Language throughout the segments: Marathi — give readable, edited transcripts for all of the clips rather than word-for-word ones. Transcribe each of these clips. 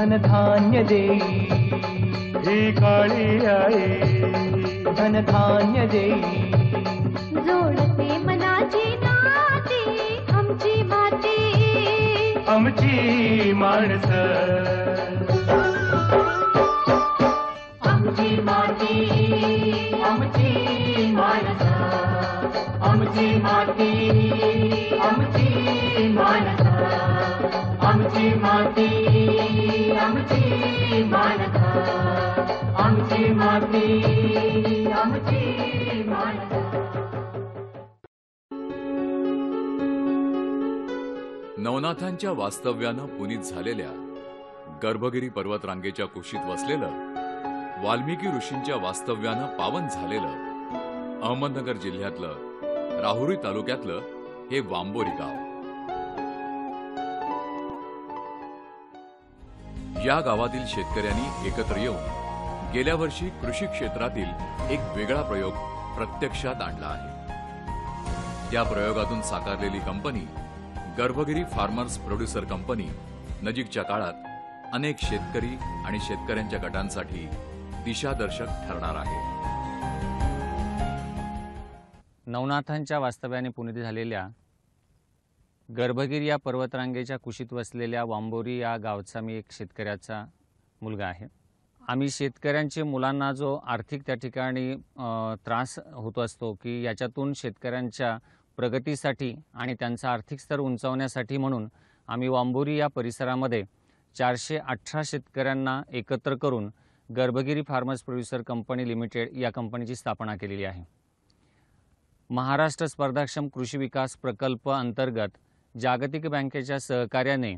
धनधान्य देई ही काळी आई धनधान्य देई जोडते मनाची नाती आमची माती आमची माणसं आमची माती आमची माणसं आमची माती आमची माणसं आमची माती आमची माणसं आमची माती आमची माणसं. नवनाथांच्या वास्तव्यानं पुनीत झालेल्या गर्भगिरी पर्वतरांगेच्या कुशीत वसलेलं वाल्मिकी ऋषींच्या वास्तव्यानं पावन झालेलं अहमदनगर जिल्ह्यातलं राहुरी तालुक्यातलं हे वांबोरी गाव. या गावातील शेतकऱ्यांनी एकत्र येऊन गेल्या वर्षी कृषी क्षेत्रातील एक वेगळा प्रयोग प्रत्यक्षात आणला आहे. त्या प्रयोगातून साकारलेली company Garbhagiri farmers producer company नजीकच्या काळात अनेक शेतकरी आणि शेतकऱ्यांच्या गटांसाठी दिशादर्शक ठरणार आहे. नवनाथांच्या वास्तव्याने पुनीत झालेल्या गर्भगिरी या पर्वतरांगेच्या कुशीत वसलेल्या वांबोरी या गावचा मी एक शेतकऱ्याचा मुलगा आहे. आम्ही शेतकऱ्यांचे मुलांना जो आर्थिक त्या ठिकाणी त्रास होतो असतो की याच्यातून शेतकऱ्यांच्या प्रगतीसाठी आणि त्यांचा आर्थिक स्तर उंचावण्यासाठी म्हणून आम्ही वांबोरी या परिसरामध्ये 418 शेतकऱ्यांना एकत्र करून Garbhagiri farmers producer company limited या कंपनीची स्थापना केलेली आहे. महाराष्ट्र स्पर्धाक्षम कृषी विकास प्रकल्प अंतर्गत जागतिक बँकेच्या सहकार्याने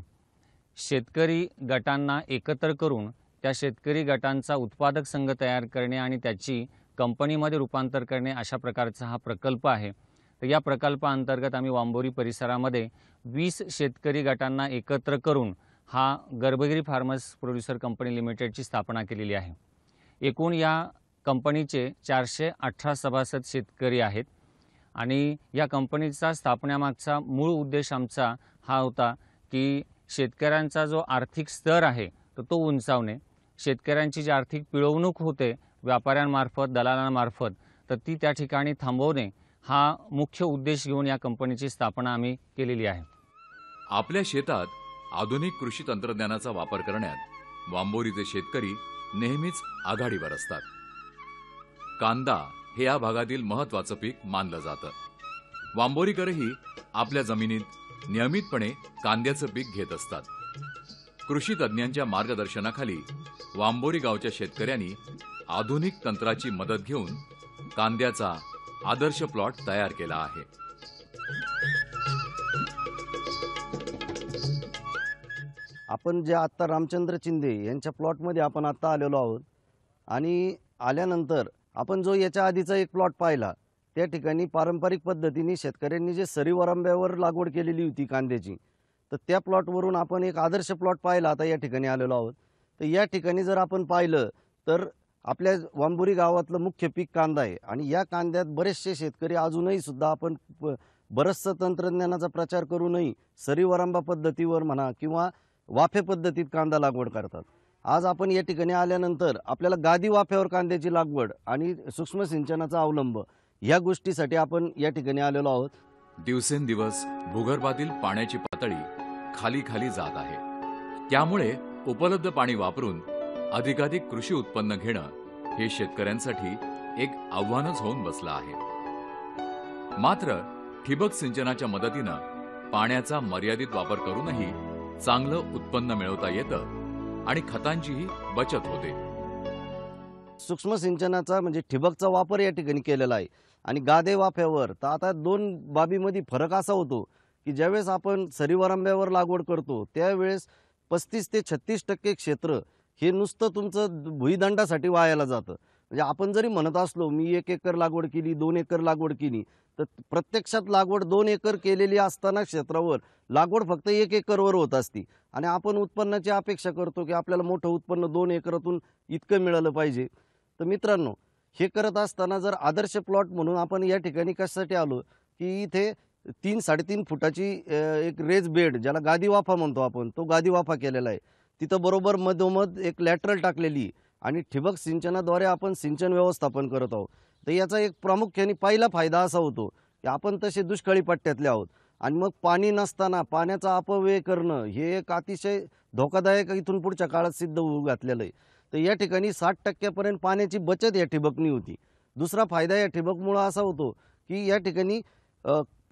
शेतकरी गटांना एकत्र करून त्या शेतकरी गटांचा उत्पादक संघ तयार करणे आणि त्याची कंपनीमध्ये रूपांतर करणे अशा प्रकारचा हा प्रकल्प आहे. तर या प्रकल्पाअंतर्गत आम्ही वांबोरी परिसरामध्ये 20 शेतकरी गटांना एकत्र करून हा गर्भगिरी फार्मर्स प्रोड्युसर कंपनी लिमिटेडची स्थापना केलेली आहे. एकूण या कंपनीचे 418 सभासद शेतकरी आहेत आणि या कंपनीचा स्थापनेमागचा मूळ उद्देश आमचा हा होता की शेतकऱ्यांचा जो आर्थिक स्तर आहे तो उंचावणे, शेतकऱ्यांची जी आर्थिक पिळवणूक होते व्यापाऱ्यांमार्फत दलालांमार्फत तर ती त्या ठिकाणी थांबवणे हा मुख्य उद्देश घेऊन या कंपनीची स्थापना आम्ही केलेली आहे. आपल्या शेतात आधुनिक कृषी तंत्रज्ञानाचा वापर करण्यात वांबोरीचे शेतकरी नेहमीच आघाडीवर असतात. कांदा हे या भागातील महत्त्वाचं पीक मानलं जातं. वांबोरीकरही आपल्या जमिनीत नियमितपणे कांद्याचं पीक घेत असतात. कृषी तज्ज्ञांच्या मार्गदर्शनाखाली वांबोरी गावच्या शेतकऱ्यांनी आधुनिक तंत्राची मदत घेऊन कांद्याचा आदर्श प्लॉट तयार केला आहे. आपण जे आता रामचंद्र चिंदे यांच्या प्लॉटमध्ये आपण आता आलेलो आहोत आणि आल्यानंतर आपण जो याच्या आधीचा एक प्लॉट पाहिला त्या ठिकाणी पारंपरिक पद्धतीने शेतकऱ्यांनी जे सरीवरंब्यावर लागवड केलेली होती कांद्याची तर त्या प्लॉटवरून आपण एक आदर्श प्लॉट पाहिला आता या ठिकाणी आलेलो आहोत. तर या ठिकाणी जर आपण पाहिलं तर आपल्या वांबोरी गावातलं मुख्य पीक कांदा आहे आणि या कांद्यात बरेचसे शेतकरी अजूनही सुद्धा आपण बरचसं तंत्रज्ञानाचा प्रचार करूनही सरीवरंबा पद्धतीवर म्हणा किंवा वाफे पद्धतीत कांदा लागवड करतात. आज आपण या ठिकाणी आल्यानंतर आपल्याला गादी वाफ्यावर कांद्याची लागवड आणि सूक्ष्म सिंचनाचा अवलंब या गोष्टीसाठी आपण या ठिकाणी आलेलो आहोत. दिवसेंदिवस भूगर्भातील पाण्याची पातळी खाली खाली जात आहे. त्यामुळे उपलब्ध पाणी वापरून अधिकाधिक कृषी उत्पन्न घेणं हे शेतकऱ्यांसाठी एक आव्हानच होऊन बसलं आहे. मात्र ठिबक सिंचनाच्या मदतीनं पाण्याचा मर्यादित वापर करूनही चांगलं उत्पन्न मिळवता येतं आणि खतांचीही बचत होते. सूक्ष्म सिंचनाचा म्हणजे ठिबकचा वापर या ठिकाणी केलेला आहे आणि गादे वाफ्यावर तर आता दोन बाबीमध्ये फरक असा होतो की ज्यावेळेस आपण सरीवरंब्यावर लागवड करतो त्यावेळेस 35 ते 36% क्षेत्र हे नुसतं तुमचं भुईदंडासाठी वायाला जातं. म्हणजे आपण जरी म्हणत असलो मी 1 एकर लागवड केली 2 एकर लागवड केली तर प्रत्यक्षात लागवड 2 एकर केलेली असताना क्षेत्रावर लागवड फक्त 1 एकरवर होत असती आणि आपण उत्पन्नाची अपेक्षा करतो की आपल्याला मोठं उत्पन्न 2 एकरातून इतकं मिळालं पाहिजे. तर मित्रांनो हे करत असताना जर आदर्श प्लॉट म्हणून आपण या ठिकाणी कशासाठी आलो की इथे 3-3.5 फुटाची एक रेज बेड ज्याला गादी वाफा म्हणतो आपण तो गादी वाफा केलेला आहे. तिथं बरोबर मधोमध एक लॅटरल टाकलेली आणि ठिबक सिंचनाद्वारे आपण सिंचन व्यवस्थापन करत आहोत. तर याचा एक प्रामुख्याने पहिला फायदा असा होतो की आपण तसे दुष्काळी पट्ट्यातले आहोत आणि मग पाणी नसताना पाण्याचा अपव्यय करणं हे एक अतिशय धोकादायक इथून पुढच्या काळात सिद्ध होऊ घातलेलं आहे. तर या ठिकाणी 60% पाण्याची बचत या ठिबकनी होती. दुसरा फायदा या ठिबकमुळं असा होतो की या ठिकाणी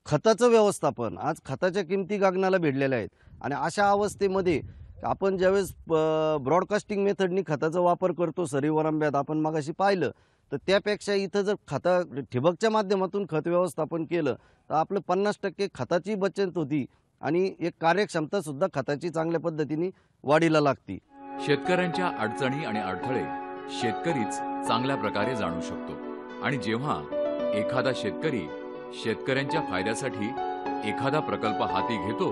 खताचं व्यवस्थापन, आज खताच्या किमती गगनाला भिडलेल्या आहेत आणि अशा अवस्थेमध्ये आपण ज्यावेळेस ब्रॉडकास्टिंग मेथडनी खताचा वापर करतो सरीवरंब्यात आपण मगाशी पाहिलं, तर त्यापेक्षा इथं जर ठिबकच्या माध्यमातून खत व्यवस्थापन केलं तर आपलं 50% खताची बचत होती आणि एक कार्यक्षमता सुद्धा खताची चांगल्या पद्धतीने वाढीला लागती. शेतकऱ्यांच्या अडचणी आणि अडथळे शेतकरीच चांगल्या प्रकारे जाणू शकतो आणि जेव्हा एखादा शेतकरी शेतकऱ्यांच्या फायद्यासाठी एखादा प्रकल्प हाती घेतो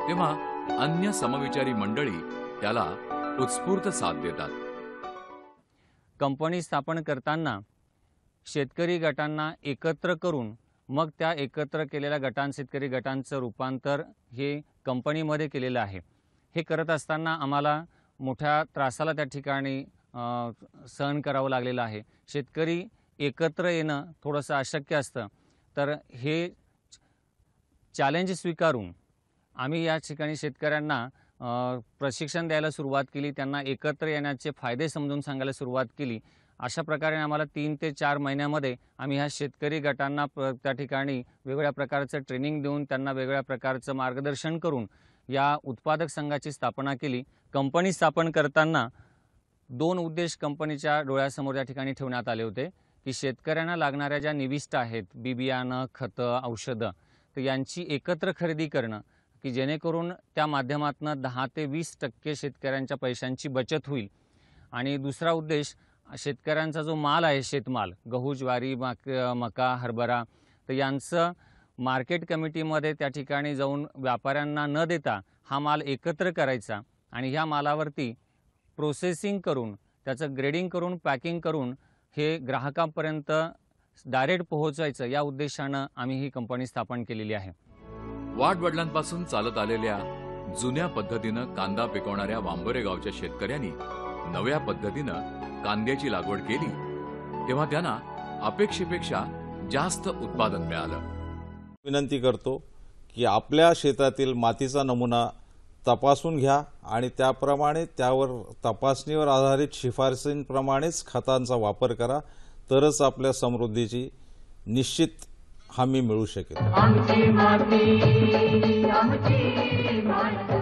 तेव्हा अन्य समविचारी मंडळी त्याला उत्स्फूर्त साथ देतात. कंपनी स्थापन करताना शेतकरी गटांना एकत्र करून मग त्या एकत्र केलेल्या शेतकरी गटांचं रूपांतर हे कंपनीमध्ये केलेलं आहे. हे करत असताना आम्हाला मोठ्या त्रासाला त्या ठिकाणी सहन करावं लागलेलं आहे. शेतकरी एकत्र येणं थोडंसं अशक्य असतं. तर हे चॅलेंज स्वीकारून आम्ही या ठिकाणी शेतकऱ्यांना प्रशिक्षण द्यायला सुरुवात केली, त्यांना एकत्र येण्याचे फायदे समजून सांगायला सुरुवात केली. अशा प्रकारे आम्हाला 3 ते 4 महिन्यामध्ये आम्ही ह्या शेतकरी गटांना त्या ठिकाणी वेगवेगळ्या प्रकारचं ट्रेनिंग देऊन त्यांना वेगवेगळ्या प्रकारचं मार्गदर्शन करून या उत्पादक संघाची स्थापना केली. कंपनी स्थापन करताना 2 उद्देश कंपनीच्या डोळ्यासमोर या ठिकाणी ठेवण्यात आले होते की शेतकऱ्यांना लागणाऱ्या ज्या निविष्ट आहेत, बियाणं, खतं, औषधं, तर यांची एकत्र खरेदी करणं की जेणेकरून त्या माध्यमातून 10 ते 20% शेतकऱ्यांच्या पैशांची बचत होईल. आणि दुसरा उद्देश शेतकऱ्यांचा जो माल आहे, शेतमाल, गहू, ज्वारी, मका, हरभरा, तर यांचं मार्केट कमिटीमध्ये त्या ठिकाणी जाऊन व्यापाऱ्यांना न देता हा माल एकत्र करायचा आणि ह्या मालावरती प्रोसेसिंग करून त्याचं ग्रेडिंग करून पॅकिंग करून हे ग्राहकांपर्यंत डायरेक्ट पोहोचायचं, या उद्देशानं आम्ही ही कंपनी स्थापन केलेली आहे. वाडवडिलांपासून चालत आलेल्या जुन्या पद्धतीनं कांदा पिकवणाऱ्या वांबोरे गावच्या शेतकऱ्यांनी नव्या पद्धतीनं कांद्याची लागवड केली तेव्हा त्यांना अपेक्षेपेक्षा जास्त उत्पादन मिळालं. विनंती करतो की आपल्या शेतातील मातीचा नमुना तपासून घ्या आणि त्याप्रमाणे त्यावर तपासणीवर आधारित शिफारसींप्रमाणेच खतांचा वापर करा, तरच आपल्या समृद्धीची निश्चित हमी मिळू शकेल. आमची माती आमची माती.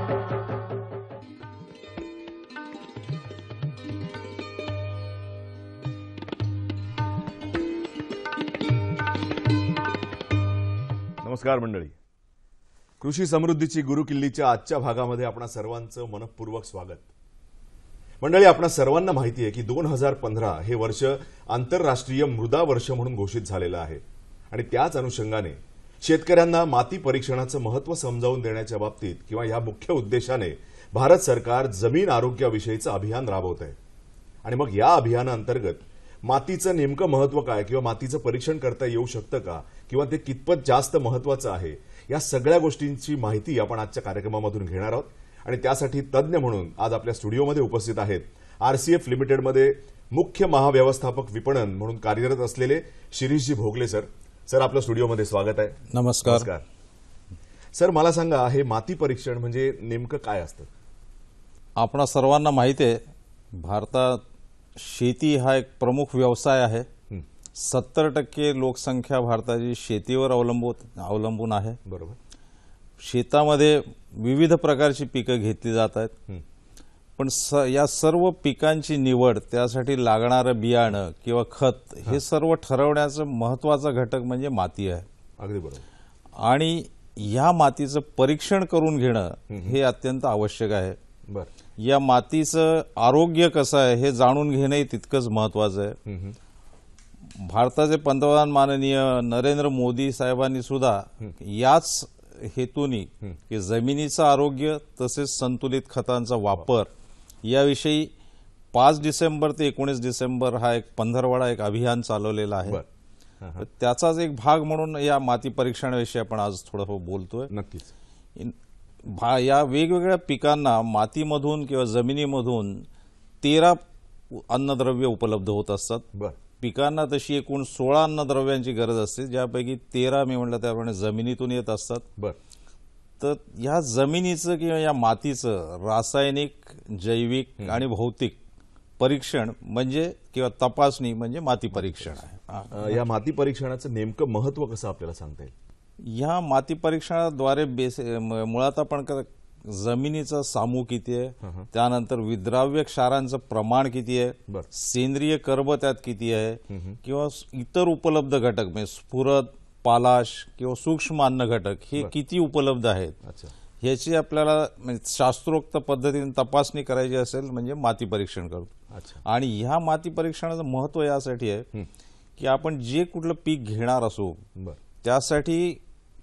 नमस्कार मंडळी, कृषी समृद्धीची गुरुकिल्लीच्या आजच्या भागामध्ये आपणा सर्वांचं मनपूर्वक स्वागत. मंडळी, आपणा सर्वांना माहिती आहे की 2015 हे वर्ष आंतरराष्ट्रीय मृदा वर्ष म्हणून घोषित झालेलं आहे आणि त्याच अनुषंगाने शेतकऱ्यांना माती परीक्षणाचं महत्त्व समजावून देण्याच्या बाबतीत किंवा या मुख्य उद्देशाने भारत सरकार जमीन आरोग्याविषयीचं अभियान राबवत आहे. आणि मग या अभियानाअंतर्गत मातीचं नेमकं महत्त्व काय किंवा मातीचं परीक्षण करता येऊ शकतं का किंवा ते कितपत जास्त महत्त्वाचं आहे, या सगळ्या गोष्टींची माहिती आपण आजच्या कार्यक्रमामधून घेणार आहोत. आणि त्यासाठी तज्ज्ञ म्हणून आज आपल्या स्टुडिओमध्ये उपस्थित आहेत आरसीएफ लिमिटेडमध्ये मुख्य महाव्यवस्थापक विपणन म्हणून कार्यरत असलेले शिरीषजी भोगले सर. सर, आपल्या स्टुडिओमध्ये स्वागत आहे. नमस्कार. सर, मला सांगा, हे माती परीक्षण म्हणजे नेमकं काय असतं? आपणा सर्वांना माहिती आहे, भारतात शेती हा एक प्रमुख व्यवसाय आहे. 70% लोकसंख्या भारताची शेतीवर अवलंबून आहे. बरोबर. शेतामध्ये विविध प्रकारची पिकं घेतली जात आहेत, पण या सर्व पिकांची निवड, त्यासाठी लागणारं बियाणं किंवा खत हे सर्व ठरवण्याचं महत्त्वाचा घटक म्हणजे माती आहे. अगदी बरोबर. आणि या मातीचं परीक्षण करून घेणं हे अत्यंत आवश्यक आहे. बरं. या मातीचं आरोग्य कसं आहे हे जाणून घेणंही तितकंच महत्त्वाचं आहे. भारताचे पंतप्रधान माननीय नरेंद्र मोदी साहेबांनी सुद्धा याच हेतूनी की जमिनीचं आरोग्य तसेच संतुलित खतांचा वापर याविषयी 5 डिसेंबर ते 19 डिसेंबर हा एक पंधरवडा एक अभियान चालवलेला आहे. त्याचाच एक भाग म्हणून या माती परीक्षणाविषयी आपण आज थोडं बोलतोय. नक्कीच. या वेगवेगळ्या पिकांना मातीमधून किंवा जमिनीमधून 13 अन्नद्रव्य उपलब्ध होत असतात. बर. पिकांना तशी एकूण 16 अन्नद्रव्यांची गरज असते, ज्यापैकी 13 मी म्हटलं त्याप्रमाणे जमिनीतून येत असतात. बर. तर या जमिनीचं किंवा या मातीचं रासायनिक, जैविक आणि भौतिक परीक्षण म्हणजे किंवा तपासणी म्हणजे माती परीक्षण आहे. या माती परीक्षणाचं नेमकं महत्व कसं आपल्याला सांगता येईल? ह्या माती परीक्षणाद्वारे मुळात आपण जमिनीचा सामू किती आहे, त्यानंतर विद्राव्य क्षारांचं प्रमाण किती आहे, सेंद्रिय कर्ब त्यात किती आहे, किंवा इतर उपलब्ध घटक म्हणजे स्फुरद, पालाश किंवा सूक्ष्म अन्न घटक हे किती उपलब्ध आहेत, ह्याची आपल्याला शास्त्रोक्त पद्धतीने तपासणी करायची असेल म्हणजे माती परीक्षण करतो. आणि ह्या माती परीक्षणाचं महत्व यासाठी आहे की आपण जे कुठलं पीक घेणार असो त्यासाठी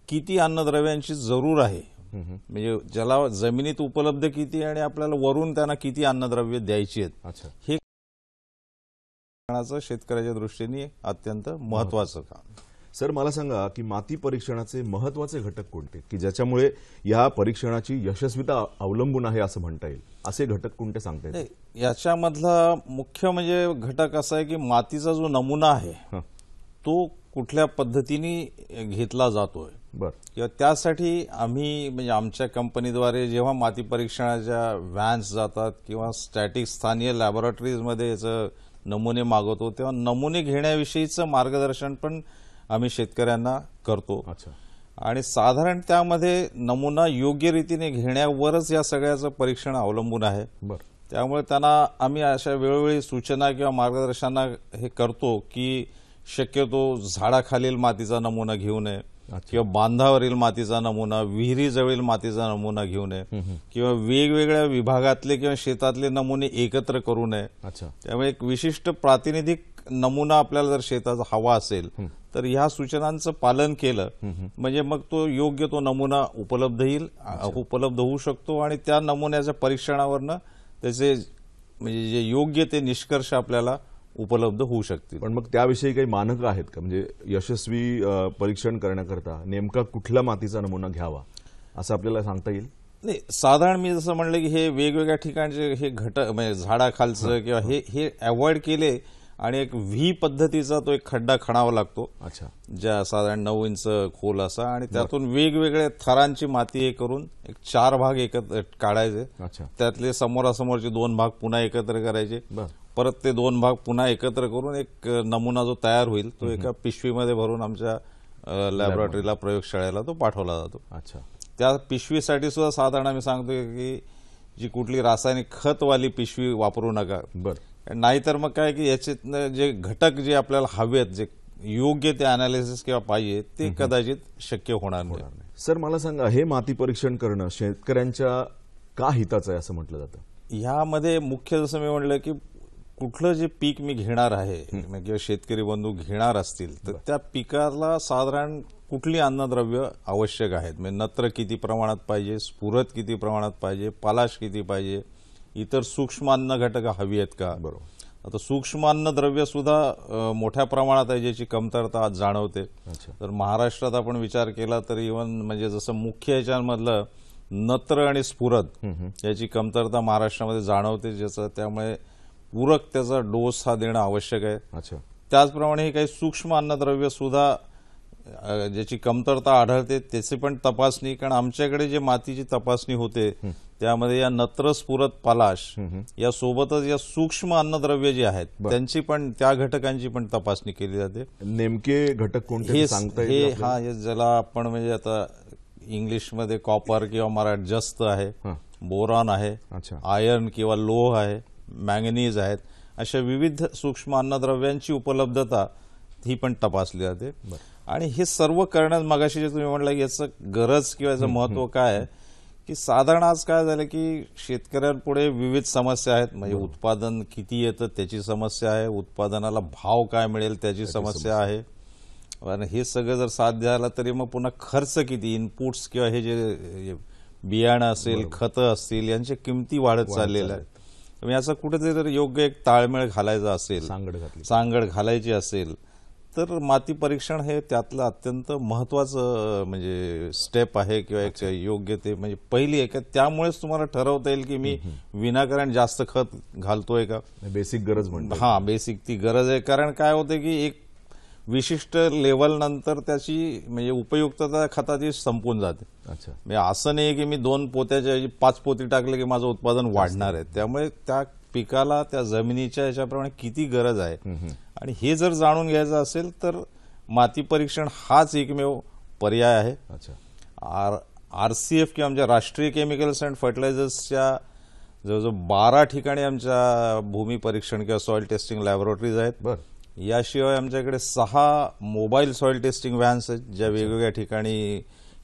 किती अन्नद्रव्यांची जरूर आहे, म्हणजे ज्याला जमिनीत उपलब्ध किती आणि आपल्याला वरून त्यांना किती अन्नद्रव्य द्यायची आहेत, हे शेतकऱ्याच्या दृष्टीने अत्यंत महत्वाचं काम. सर मला सांगा की माती परीक्षणाचे महत्वाचे घटक कोणते की ज्याच्यामुळे या परीक्षणाची यशस्वीता अवलंबून आहे असं म्हणता येईल, असे घटक कोणते सांगता येईल? याच्यामधला मुख्य म्हणजे घटक असा आहे की मातीचा जो नमुना आहे तो कुठल्या पद्धतीने घेतला जातोय. किंवा त्यासाठी आम्ही म्हणजे आमच्या कंपनीद्वारे जेव्हा माती परीक्षणाच्या व्हॅन्स जातात किंवा स्टॅटिक स्थानीय लॅबोरेटरीजमध्ये याचं नमुने मागवतो तेव्हा नमुने घेण्याविषयीचं मार्गदर्शन पण आम्ही शेतकऱ्यांना करतो. आणि साधारण त्यामध्ये नमुना योग्य रीतीने घेण्यावरच या सगळ्याचं परीक्षण अवलंबून आहे. त्यामुळे त्यांना आम्ही अशा वेळोवेळी सूचना किंवा मार्गदर्शना हे करतो की शक्यतो झाडाखालील मातीचा नमुना घेऊ नये किंवा बांधावरील मातीचा नमुना, विहिरीजवळील मातीचा नमुना घेऊ नये किंवा वेगवेगळ्या विभागातले किंवा शेतातले नमुने एकत्र करू नये. त्यामुळे एक विशिष्ट प्रातिनिधिक नमुना आपल्याला जर शेताचा हवा असेल तर ह्या सूचनांचं पालन केलं म्हणजे मग तो योग्य तो नमुना उपलब्ध होऊ शकतो आणि त्या नमुन्याच्या परीक्षणावरनं त्याचे म्हणजे जे योग्य ते निष्कर्ष आपल्याला उपलब्ध होऊ शकतील. पण मग त्याविषयी काही मानक आहेत का, म्हणजे यशस्वी परीक्षण करण्याकरता नेमका कुठला मातीचा नमुना घ्यावा असं आपल्याला सांगता येईल? नाही, साधारण मी जसं म्हणलं की हे वेगवेगळ्या ठिकाणचे हे घटक म्हणजे झाडाखालचं किंवा हे अवॉइड केले आणि एक व्ही पद्धतीचा तो एक खड्डा खणावा लागतो, ज्या साधारण 9 इंच खोल असा, आणि त्यातून वेगवेगळ्या थरांची माती हे करून एक 4 भाग एकत्र काढायचे. त्यातले समोरासमोरचे 2 भाग पुन्हा एकत्र करायचे, परत ते 2 भाग पुन्हा एकत्र करून एक नमुना जो तयार होईल तो एका पिशवीमध्ये भरून आमच्या लॅबोरेटरीला प्रयोगशाळेला तो पाठवला जातो. त्या पिशवीसाठी सुद्धा साधारण आम्ही सांगतो की जी कुठली रासायनिक खतवाली पिशवी वापरू नका. नाहीतर मग काय की याच्यातनं जे घटक जे आपल्याला हवेत, जे योग्य ते अनालिसिस किंवा पाहिजे ते कदाचित शक्य होणार नाही. सर मला सांगा, हे माती परीक्षण करणं शेतकऱ्यांच्या का हिताचं आहे असं म्हटलं जातं? ह्यामध्ये मुख्य जसं मी म्हटलं की कुठलं जे पीक मी घेणार आहे किंवा शेतकरी बंधू घेणार असतील तर त्या पिकाला साधारण कुठली अन्नद्रव्य आवश्यक आहेत, म्हणजे नत्र किती प्रमाणात पाहिजे, स्फुरद किती प्रमाणात पाहिजे, पालाश किती पाहिजे, इतर सूक्ष्म अन्न घटक हवी आहेत का. आता सूक्ष्म अन्नद्रव्य सुद्धा मोठ्या प्रमाणात आहे ज्याची कमतरता आज जाणवते. तर महाराष्ट्रात आपण विचार केला तर इव्हन म्हणजे जसं मुख्य याच्यामधलं नत्र आणि स्फुरद याची कमतरता महाराष्ट्रामध्ये जाणवते, ज्याचं त्यामुळे पूरक त्याचा डोस हा देणं आवश्यक आहे. त्याचप्रमाणे हे काही सूक्ष्म अन्नद्रव्य सुद्धा ज्याची कमतरता आढळते त्याची पण तपासणी, कारण आमच्याकडे जे मातीची तपासणी होते त्यामध्ये या नत्र, स्फुरद, पालाश या सोबतच या सूक्ष्म अन्नद्रव्य जे आहेत त्यांची पण, त्या घटकांची पण तपासणी केली जाते. नेमके घटक कोणते सांगता येईल? हे ज्याला आपण म्हणजे आता इंग्लिशमध्ये कॉपर किंवा मराठ जस्त आहे, बोरॉन आहे, आयर्न किंवा लोह आहे, मॅंगनीज आहेत, अशा विविध सूक्ष्म अन्नद्रव्यांची उपलब्धता ही पण तपासली जाते. आणि हे सर्व करण्यात मगाशी जे तुम्ही म्हटलं की याचं गरज किंवा याचं महत्व काय आहे की साधारण आज काय झालं की शेतकऱ्यांपुढे विविध समस्या आहेत, म्हणजे उत्पादन किती येतं त्याची समस्या आहे, उत्पादनाला भाव काय मिळेल त्याची समस्या आहे, आणि हे सगळं जर साध्य झालं तरी मग पुन्हा खर्च किती, इनपुट्स किंवा हे जे बियाणं असेल, खतं असतील, यांच्या किमती वाढत चाललेल्या आहेत. याचा कुठेतरी जर योग्य एक ताळमेळ घालायचा असेल, सांगड घालायची असेल तर माती परीक्षण हे त्यातलं अत्यंत महत्त्वाचं म्हणजे स्टेप आहे किंवा एक योग्य ते म्हणजे पहिली आहे. त्यामुळेच तुम्हाला ठरवता येईल की मी विनाकारण जास्त खत घालतोय का. बेसिक गरज म्हणतो. हा, बेसिक ती गरज आहे. कारण काय होते की एक विशिष्ट लेवल नंतर त्याची म्हणजे उपयुक्तता खताची संपून जाते. अच्छा, म्हणजे असं नाही की मी 2 पोत्याच्या ऐवजी 5 पोती टाकले की माझं उत्पादन वाढणार आहे. त्यामुळे त्या पिकाला त्या जमिनीच्या याच्याप्रमाणे किती गरज आहे आणि हे जर जाणून घ्यायचं असेल तर माती परीक्षण हाच एकमेव पर्याय आहे. अच्छा, RCF किंवा आमच्या राष्ट्रीय केमिकल्स अँड फर्टिलायझर्सच्या जवळजवळ 12 ठिकाणी आमच्या भूमी परीक्षण किंवा सॉइल टेस्टिंग लॅबोरेटरीज आहेत. बरं. याशिवाय आमच्याकडे 6 मोबाईल सॉइल टेस्टिंग व्हॅन्स आहेत ज्या वेगवेगळ्या ठिकाणी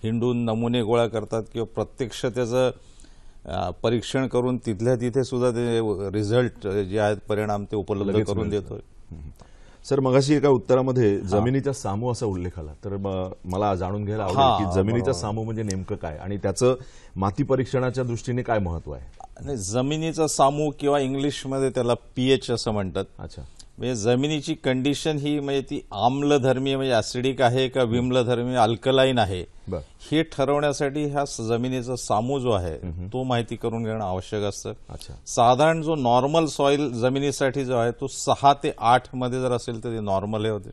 हिंडून नमुने गोळा करतात किंवा प्रत्यक्ष त्याचं परीक्षण करून तिथल्या तिथे सुद्धा ते रिझल्ट जे आहेत परिणाम ते उपलब्ध करून देतोय. सर, मगाशी एका उत्तरामध्ये जमिनीचा सामू असा उल्लेख आला, तर मला जाणून घ्यायला आवडेल की जमिनीचा सामू म्हणजे नेमकं काय आणि त्याचं माती परीक्षणाच्या दृष्टीने काय महत्व आहे. जमिनीचा सामू किंवा इंग्लिशमध्ये त्याला पीएच असं म्हणतात. अच्छा, म्हणजे जमिनीची कंडिशन ही म्हणजे ती आम्लधर्मी म्हणजे ऍसिडिक आहे का विम्लधर्मी अल्कलाईन आहे हे ठरवण्यासाठी हा जमिनीचा सामू जो आहे तो माहिती करून घेणं आवश्यक असतं. अच्छा, साधारण जो नॉर्मल सॉइल जमिनीसाठी जो आहे तो 6 ते 8 मध्ये जर असेल तर ते नॉर्मल होते.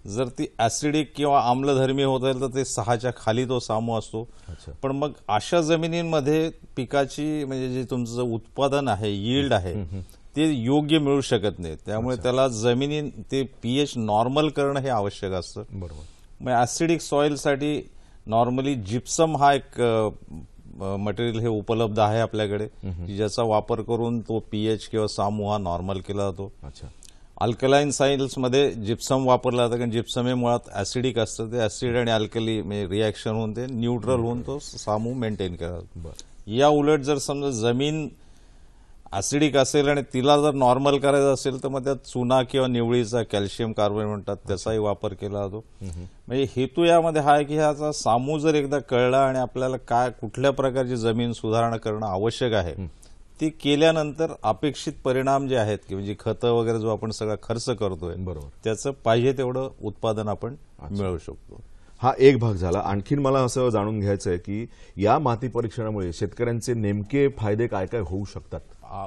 जर ती ऍसिडिक किंवा आम्लधर्मी होत असेल तर ते 6च्या खाली तो सामू असतो. पण मग अशा जमिनींमध्ये पिकाची म्हणजे जे तुमचं उत्पादन आहे यील्ड आहे ते योग्य मिळू शकत नाही. त्यामुळे त्याला जमिनी ते पीएच नॉर्मल करणं हे आवश्यक असतं. बरोबर. मग ऍसिडिक सॉइलसाठी नॉर्मली जिप्सम हा एक मटेरियल हे उपलब्ध आहे आपल्याकडे ज्याचा वापर करून तो पीएच किंवा सामू हा नॉर्मल केला जातो. अच्छा, अल्कलाईन सॉइल्समध्ये जिप्सम वापरला जातं कारण जिप्सम हे मुळात ऍसिडिक असतं. ते ऍसिड आणि अल्कली म्हणजे रिॲक्शन होऊन ते न्यूट्रल होऊन तो सामू मेंटेन केला जातो. या उलट जर समजा जमीन ऍसिडिक असेल आणि तिला जर नॉर्मल करायचं असेल तर मग त्यात चुना किंवा निवळीचा कॅल्शियम कार्बोनेट म्हणतात त्याचाही वापर केला जातो. म्हणजे हेतू यामध्ये हा आहे की ह्याचा सामू जर एकदा कळला आणि आपल्याला काय कुठल्या प्रकारची जमीन सुधारणा करणं आवश्यक आहे ते केल्यानंतर अपेक्षित परिणाम जे आहेत की म्हणजे खतं वगैरे जो आपण सगळा खर्च करतोय बरोबर त्याचं पाहिजे तेवढं उत्पादन आपण मिळवू शकतो. हा एक भाग झाला. आणखीन मला असं जाणून घ्यायचं आहे की या माती परीक्षणामुळे शेतकऱ्यांचे नेमके फायदे काय काय होऊ शकतात.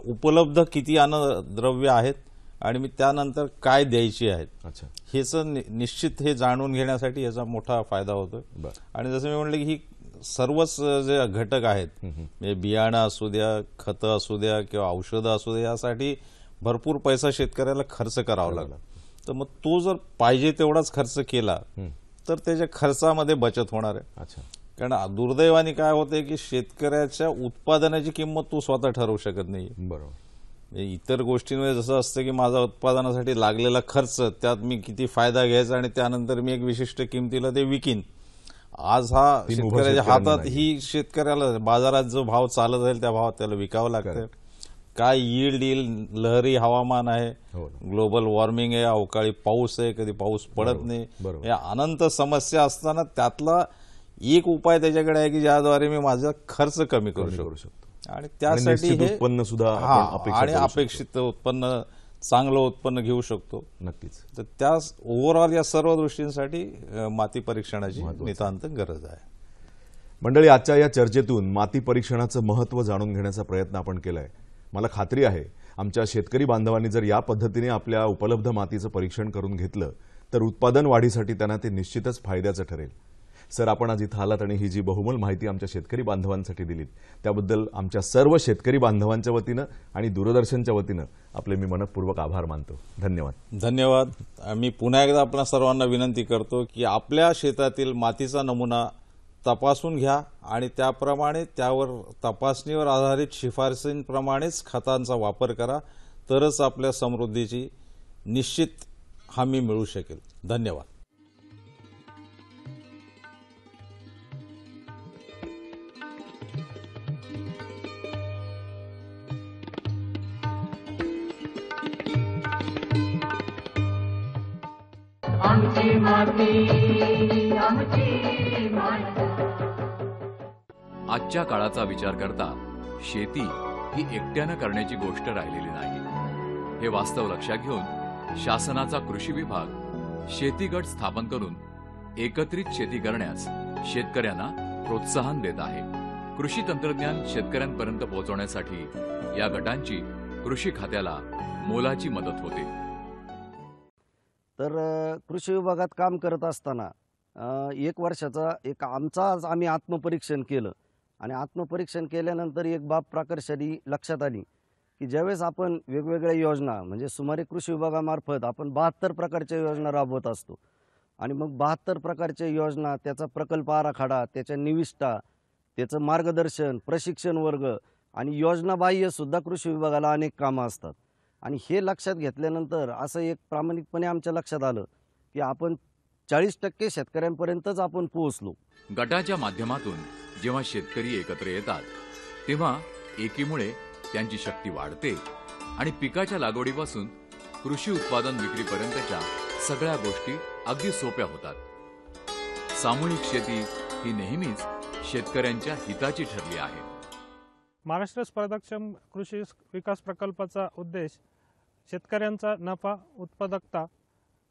उपलब्ध किती अन्नद्रव्य आहेत आणि मी त्यानंतर काय द्यायची आहेत. अच्छा, हेच निश्चित हे जाणून घेण्यासाठी याचा मोठा फायदा होतो. आणि जसं मी म्हणलं की ही सर्वच जे घटक आहेत म्हणजे बियाणं असू द्या खतं असू द्या किंवा औषधं असू द्या यासाठी भरपूर पैसा शेतकऱ्याला खर्च करावा लागला. तर मग तो जर पाहिजे तेवढाच खर्च केला तर त्याच्या खर्चामध्ये बचत होणार आहे. अच्छा, कारण दुर्दैवाने काय होते की शेतकऱ्याच्या उत्पादनाची किंमत तो स्वतः ठरवू शकत नाही. बरोबर. इतर गोष्टींमध्ये जसं असतं की माझा उत्पादनासाठी लागलेला खर्च त्यात मी किती फायदा घ्यायचा आणि त्यानंतर मी एक विशिष्ट किमतीला ते विकीन. आज हा शेतकऱ्याच्या हातात ही शेतकऱ्याला बाजारात जो भाव चालत जाईल त्या भावात त्याला विकावं लागतं. काय यील्ड येईल, लहरी हवामान आहे, ग्लोबल वॉर्मिंग आहे, अवकाळी पाऊस आहे, कधी पाऊस पडत नाही, या अनंत समस्या असताना त्यातला एक उपाय त्याच्याकडे आहे की ज्याद्वारे मी माझा खर्च कमी करू शकतो आणि त्यासाठी हे उत्पन्न सुद्धा आणि अपेक्षित उत्पन्न चांगलं उत्पन्न घेऊ शकतो. नक्कीच. तर त्या ओव्हरऑल या सर्व दृष्टींसाठी माती परीक्षणाची नितांत गरज आहे. मंडळी, आजच्या या चर्चेतून माती परीक्षणाचं महत्त्व जाणून घेण्याचा प्रयत्न आपण केलाय. मला खात्री आहे आमच्या शेतकरी बांधवांनी जर या पद्धतीने आपल्या उपलब्ध मातीचं परीक्षण करून घेतलं तर उत्पादन वाढीसाठी त्यांना ते निश्चितच फायद्याचं ठरेल. सर, आपण आज इथं आलात आणि ही जी बहुमोल माहिती आमच्या शेतकरी बांधवांसाठी दिलीत त्याबद्दल आमच्या सर्व शेतकरी बांधवांच्या वतीनं आणि दूरदर्शनच्या वतीनं आपले मी मनपूर्वक आभार मानतो. धन्यवाद. धन्यवाद. मी पुन्हा एकदा आपल्या सर्वांना विनंती करतो की आपल्या शेतातील मातीचा नमुना तपासून घ्या आणि त्याप्रमाणे त्यावर तपासणीवर आधारित शिफारसींप्रमाणेच खतांचा वापर करा. तरच आपल्या समृद्धीची निश्चित हमी मिळू शकेल. धन्यवाद. आमची माती आमची माती. आजच्या काळाचा विचार करता शेती ही एकट्यानं करण्याची गोष्ट राहिलेली नाही. हे वास्तव लक्षात घेऊन शासनाचा कृषी विभाग शेती गट स्थापन करून एकत्रित शेती करण्यास शेतकऱ्यांना प्रोत्साहन देत आहे. कृषी तंत्रज्ञान शेतकऱ्यांपर्यंत पोहोचवण्यासाठी या गटांची कृषी खात्याला मोलाची मदत होते. तर कृषी विभागात काम करत असताना 1 वर्षाचा आम्ही आत्मपरीक्षण केलं आणि आत्मपरीक्षण केल्यानंतर एक बाब प्रकर्षाने लक्षात आली की ज्यावेळेस आपण वेगवेगळ्या योजना म्हणजे सुमारे कृषी विभागामार्फत आपण 72 प्रकारच्या योजना राबवत असतो आणि मग 72 प्रकारच्या योजना, त्याचा प्रकल्प आराखडा, त्याच्या निविष्ठा, त्याचं मार्गदर्शन, प्रशिक्षण वर्ग आणि योजनाबाह्य सुद्धा कृषी विभागाला अनेक कामं असतात. आणि हे लक्षात घेतल्यानंतर असं एक प्रामाणिकपणे आमच्या लक्षात आलं की आपण 40% शेतकऱ्यांपर्यंतच आपण पोहोचलो. गटाच्या माध्यमातून जेव्हा शेतकरी एकत्र येतात तेव्हा एकीमुळे त्यांची शक्ती वाढते आणि पिकाच्या लागवडीपासून कृषी उत्पादन विक्रीपर्यंतच्या सगळ्या गोष्टी अगदी सोप्या होतात. सामूहिक शेती ही नेहमीच शेतकऱ्यांच्या हिताची ठरली आहे. महाराष्ट्र स्पर्धाक्षम कृषी विकास प्रकल्पाचा उद्देश शेतकऱ्यांचा नफा, उत्पादकता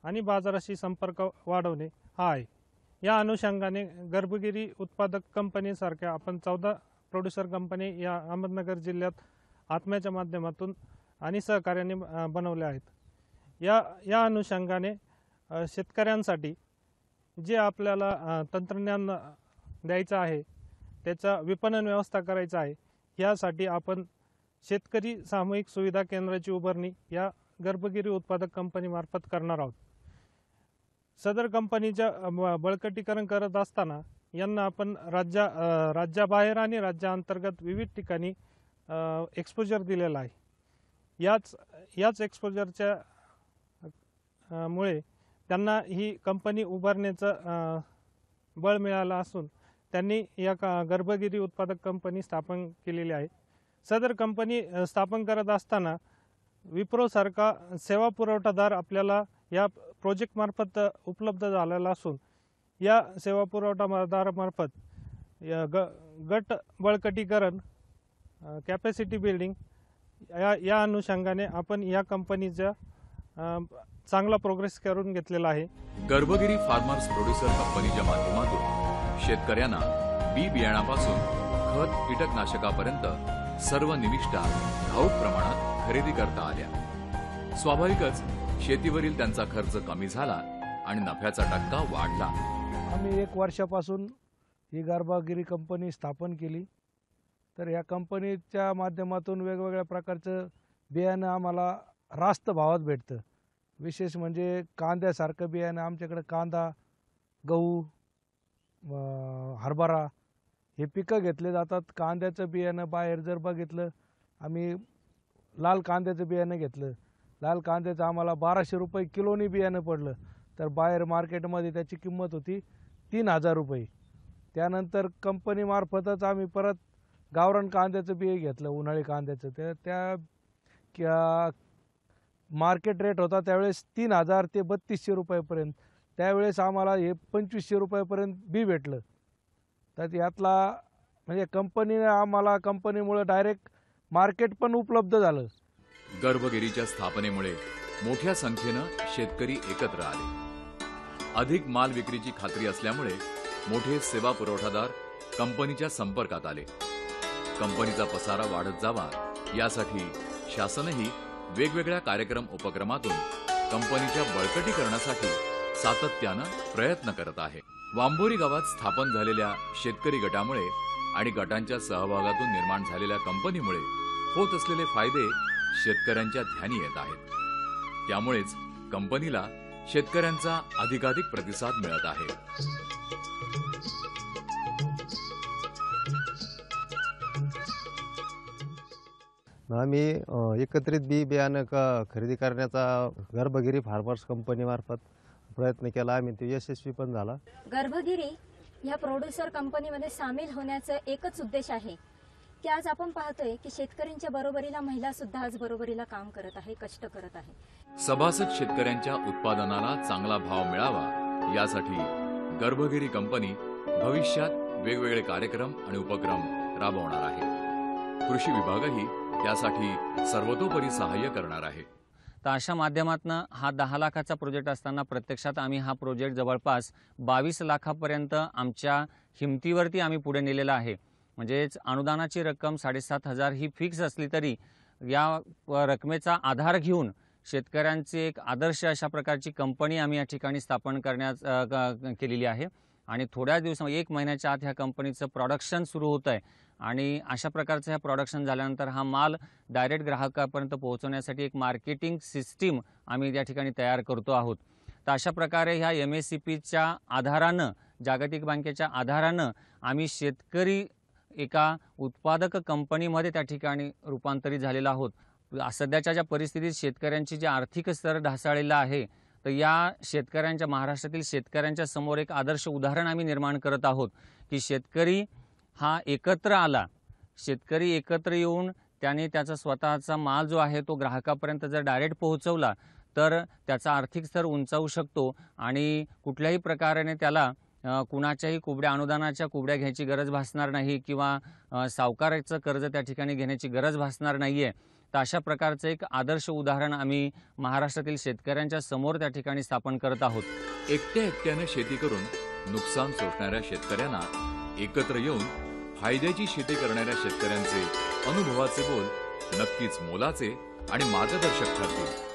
आणि बाजाराशी संपर्क वाढवणे हा आहे. या अनुषंगाने गर्भगिरी उत्पादक कंपनीसारख्या आपण 14 प्रोड्युसर कंपनी या अहमदनगर जिल्ह्यात आत्म्याच्या माध्यमातून आणि सहकार्याने बनवल्या आहेत. या अनुषंगाने शेतकऱ्यांसाठी जे आपल्याला तंत्रज्ञान द्यायचं आहे, त्याचा विपणन व्यवस्था करायचा आहे, यासाठी आपण शेतकरी सामूहिक सुविधा केंद्राची उभारणी या गर्भगिरी उत्पादक कंपनीमार्फत करणार आहोत. सदर कंपनीच्या बळकटीकरण करत असताना यांना आपण राज्याबाहेर आणि राज्याअंतर्गत विविध ठिकाणी एक्सपोजर दिलेला आहे. याच एक्सपोजरच्या मुळे त्यांना ही कंपनी उभारण्याचं बळ मिळालं असून त्यांनी या गर्भगिरी उत्पादक कंपनी स्थापन केलेली आहे. सदर कंपनी स्थापन करत असताना विप्रोसारखा सेवा पुरवठादार आपल्याला या प्रोजेक्टमार्फत उपलब्ध झालेला असून या सेवा पुरवठादारामार्फत गट बळकटीकरण, कॅपॅसिटी बिल्डिंग या अनुषंगाने आपण या कंपनीचा चांगला प्रोग्रेस करून घेतलेला आहे. गर्भगिरी फार्मर्स प्रोड्युसर कंपनीच्या माध्यमातून शेतकऱ्यांना बी बियाणापासून खत, कीटकनाशकापर्यंत सर्व निविष्ठा घाऊक प्रमाणात खरेदी करता आल्या. स्वाभाविकच शेतीवरील त्यांचा खर्च कमी झाला आणि नफ्याचा टक्का वाढला. आम्ही 1 वर्षापासून ही गर्भगिरी कंपनी स्थापन केली. तर या कंपनीच्या माध्यमातून वेगवेगळ्या प्रकारचं बियाणं आम्हाला रास्त भावात भेटतं. विशेष म्हणजे कांद्यासारखं बियाणं आमच्याकडे कांदा, गहू, हरभरा हे पिकं घेतले जातात. कांद्याचं बियाणं बाहेर जर बघितलं, आम्ही लाल कांद्याचं बियाणं घेतलं. लाल कांद्याचं आम्हाला 1200 रुपये किलोनी बियाणं पडलं. तर बाहेर मार्केटमध्ये त्याची किंमत होती 3000 रुपये. त्यानंतर कंपनीमार्फतच आम्ही परत गावरान कांद्याचं बिये घेतलं, उन्हाळी कांद्याचं. त्या मार्केट रेट होता त्यावेळेस 3000 ते 3200 रुपयापर्यंत. त्यावेळेस आम्हाला हे 2500 रुपयापर्यंत बी भेटलं. तर यातला म्हणजे कंपनीमुळे डायरेक्ट मार्केट पण उपलब्ध झालं. गर्भगिरीच्या स्थापनेमुळे मोठ्या संख्येनं शेतकरी एकत्र आले. अधिक माल विक्रीची खात्री असल्यामुळे मोठे सेवा पुरवठादार कंपनीच्या संपर्कात आले. कंपनीचा पसारा वाढत जावा यासाठी शासनही वेगवेगळ्या उपक्रमातून कंपनीच्या बळकटीकरणासाठी सातत्यानं प्रयत्न करत आहे. वांबोरी गावात स्थापन झालेल्या शेतकरी गटामुळे आणि गटांच्या सहभागातून निर्माण झालेल्या कंपनीमुळे होत असलेले फायदे शेतकऱ्यांच्या ध्यानी येत आहेत. त्यामुळेच कंपनीला शेतकऱ्यांचा अधिकाधिक प्रतिसाद मिळत आहे. आम्ही एकत्रित बी बियाणं खरेदी करण्याचा गर्भगिरी फार्मर्स कंपनीमार्फत प्रयत्न केला. आम्ही ते यशस्वी पण झाला. गर्भगिरी ह्या प्रोड्युसर कंपनीमध्ये सामील होण्याचा एकच उद्देश आहे की आज आपण पाहतोय की शेतकऱ्यांच्या बरोबरीला महिला सुद्धा आज बरोबरीला काम करत आहे, कष्ट करत आहे. सभासद शेतकऱ्यांच्या उत्पादनाला चांगला भाव मिळावा यासाठी गर्भगिरी कंपनी भविष्यात वेगवेगळे कार्यक्रम आणि उपक्रम राबवणार आहे. कृषी विभागही त्यासाठी सर्वतोपरी सहाय्य करणार आहे. तर अशा माध्यमातून हा 10 लाखाचा प्रोजेक्ट असताना प्रत्यक्षात आम्ही हा प्रोजेक्ट जवळपास 22 लाखापर्यंत आमच्या हिमतीवरती आम्ही पुढे नेलेला आहे. म्हणजेच अनुदानाची रक्कम 7,500 ही फिक्स असली तरी या रकमेचा आधार घेऊन शेतकऱ्यांची एक आदर्श अशा प्रकारची कंपनी आम्ही या ठिकाणी स्थापन करण्यास केलेली आहे. आणि थोड्या दिवसामध्ये 1 महिन्याच्या आत ह्या कंपनीचं प्रोडक्शन सुरू होतं आहे आणि अशा प्रकारचं ह्या प्रोडक्शन झाल्यानंतर हा माल डायरेक्ट ग्राहकापर्यंत पोहोचवण्यासाठी एक मार्केटिंग सिस्टीम आम्ही या ठिकाणी तयार करतो आहोत. तर अशा प्रकारे ह्या MSCPच्या आधारानं, जागतिक बँकेच्या आधारानं आम्ही शेतकरी एका उत्पादक कंपनीमध्ये त्या ठिकाणी रूपांतरित झालेलो आहोत. सध्याच्या ज्या परिस्थितीत शेतकऱ्यांची जी आर्थिक स्तर ढासळलेला आहे, तर या शेतकऱ्यांच्या, महाराष्ट्रातील शेतकऱ्यांच्या समोर एक आदर्श उदाहरण आम्ही निर्माण करत आहोत की शेतकरी हा एकत्र आला, शेतकरी एकत्र येऊन त्याने त्याचा स्वतःचा माल जो आहे तो ग्राहकापर्यंत जर डायरेक्ट पोहोचवला तर त्याचा आर्थिक स्तर उंचावू शकतो आणि कुठल्याही प्रकाराने त्याला कुणाच्याही कुबड्या, अनुदानाच्या कुबड्या घ्यायची गरज भासणार नाही किंवा सावकाराचं कर्ज त्या ठिकाणी घेण्याची गरज भासणार नाही आहे. तर अशा प्रकारचं एक आदर्श उदाहरण आम्ही महाराष्ट्रातील शेतकऱ्यांच्या समोर त्या ठिकाणी स्थापन करत आहोत. एकट्याने शेती करून नुकसान सोसणाऱ्या शेतकऱ्यांना एकत्र येऊन फायद्याची शेती करणाऱ्या शेतकऱ्यांचे अनुभवाचे बोल नक्कीच मोलाचे आणि मार्गदर्शक ठरतील.